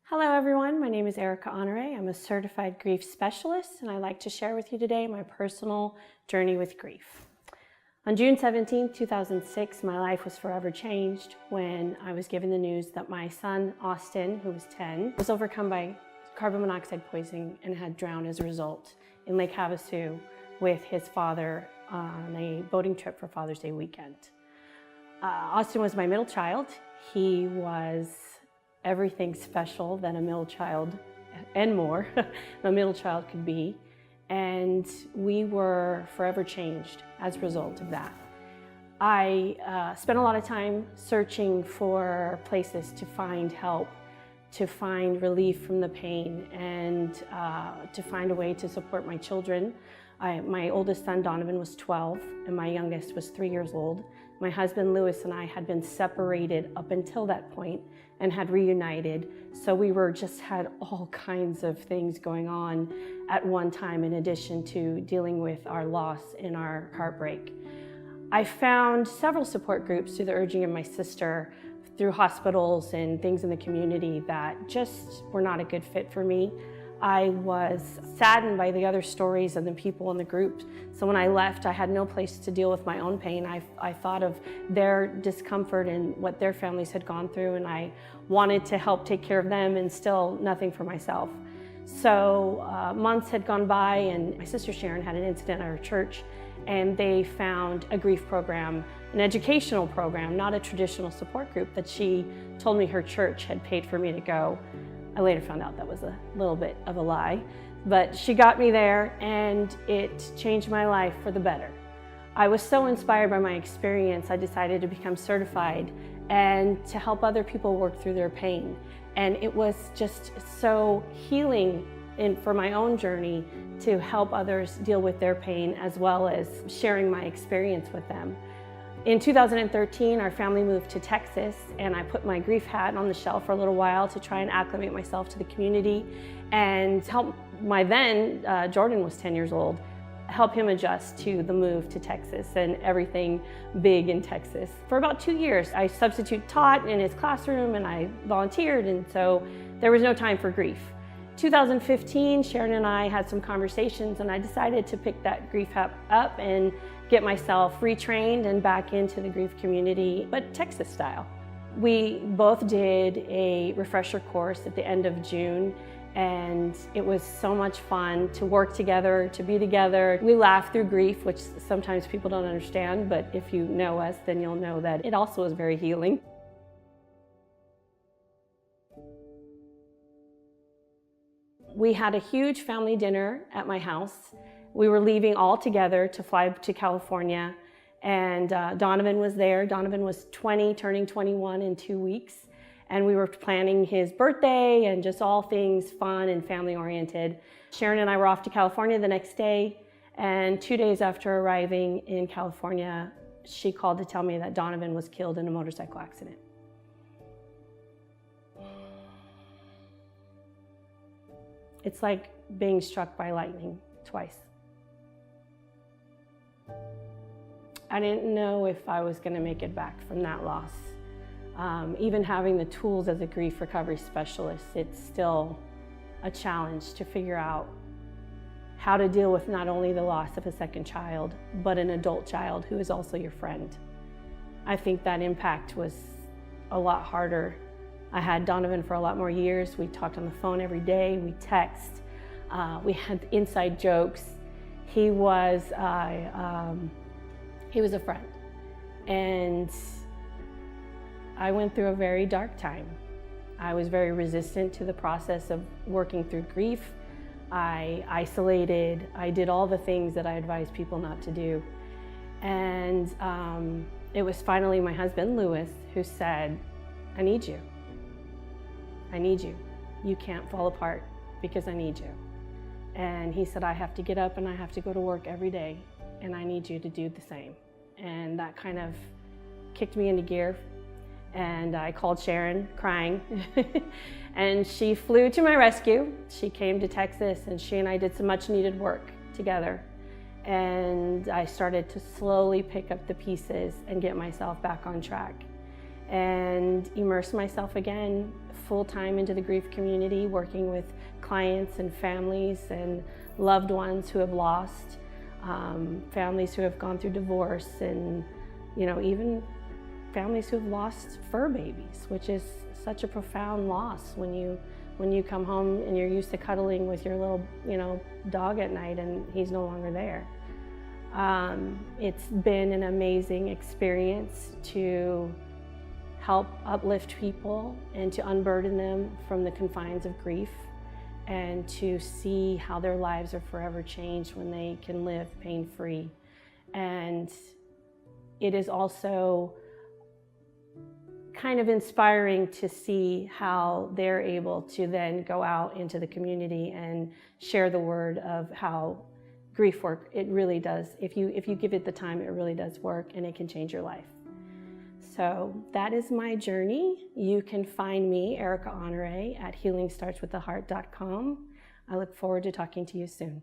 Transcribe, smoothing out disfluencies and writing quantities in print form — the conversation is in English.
Hello everyone, my name is Erica Honore. I'm a certified grief specialist and I'd like to share with you today my personal journey with grief. On June 17, 2006, my life was forever changed when I was given the news that my son, Austin, who was 10, was overcome by carbon monoxide poisoning and had drowned as a result in Lake Havasu with his father on a boating trip for Father's Day weekend. Austin was my middle child. He was everything special that a middle child and more a middle child could be, and we were forever changed as a result of that. I spent a lot of time searching for places to find help, to find relief from the pain, and to find a way to support my children. My oldest son Donovan was 12 and my youngest was 3 years old. My husband Lewis and I had been separated up until that point and had reunited, so we just had all kinds of things going on at one time in addition to dealing with our loss and our heartbreak. I found several support groups through the urging of my sister, through hospitals and things in the community that just were not a good fit for me. I was saddened by the other stories and the people in the group. So when I left, I had no place to deal with my own pain. I thought of their discomfort and what their families had gone through, and I wanted to help take care of them and still nothing for myself. So months had gone by and my sister Sharon had an incident at her church, and they found a grief program, an educational program, not a traditional support group that she told me her church had paid for me to go. I later found out that was a little bit of a lie, but she got me there and it changed my life for the better. I was so inspired by my experience, I decided to become certified and to help other people work through their pain. And it was just so healing for my own journey to help others deal with their pain as well as sharing my experience with them. In 2013, our family moved to Texas, and I put my grief hat on the shelf for a little while to try and acclimate myself to the community and help my then, Jordan was 10 years old, help him adjust to the move to Texas and everything big in Texas. For about 2 years, I substitute taught in his classroom and I volunteered, and so there was no time for grief. 2015, Sharon and I had some conversations and I decided to pick that grief hat up and get myself retrained and back into the grief community, but Texas style. We both did a refresher course at the end of June, and it was so much fun to work together, to be together. We laugh through grief, which sometimes people don't understand, but if you know us, then you'll know that it also is very healing. We had a huge family dinner at my house. We were leaving all together to fly to California, and Donovan was there. Donovan was 20, turning 21 in 2 weeks, and we were planning his birthday and just all things fun and family-oriented. Sharon and I were off to California the next day, and 2 days after arriving in California, she called to tell me that Donovan was killed in a motorcycle accident. It's like being struck by lightning twice. I didn't know if I was going to make it back from that loss. Even having the tools as a grief recovery specialist, it's still a challenge to figure out how to deal with not only the loss of a second child, but an adult child who is also your friend. I think that impact was a lot harder. I had Donovan for a lot more years. We talked on the phone every day, we text, we had inside jokes. He was a friend, and I went through a very dark time. I was very resistant to the process of working through grief. I isolated, I did all the things that I advise people not to do. And it was finally my husband, Lewis, who said, I need you. I need you. You can't fall apart because I need you. And he said, I have to get up and I have to go to work every day, and I need you to do the same. And that kind of kicked me into gear. And I called Sharon, crying, and she flew to my rescue. She came to Texas, and she and I did some much needed work together. And I started to slowly pick up the pieces and get myself back on track. and immerse myself again full-time into the grief community, working with clients and families and loved ones who have lost, families who have gone through divorce, and even families who have lost fur babies, which is such a profound loss when you come home and you're used to cuddling with your little dog at night and he's no longer there. It's been an amazing experience to help uplift people and to unburden them from the confines of grief, and to see how their lives are forever changed when they can live pain-free. And it is also kind of inspiring to see how they're able to then go out into the community and share the word of how grief work, it really does. If you give it the time, it really does work, and it can change your life. So that is my journey. You can find me, Erica Honore, at healingstartswiththeheart.com. I look forward to talking to you soon.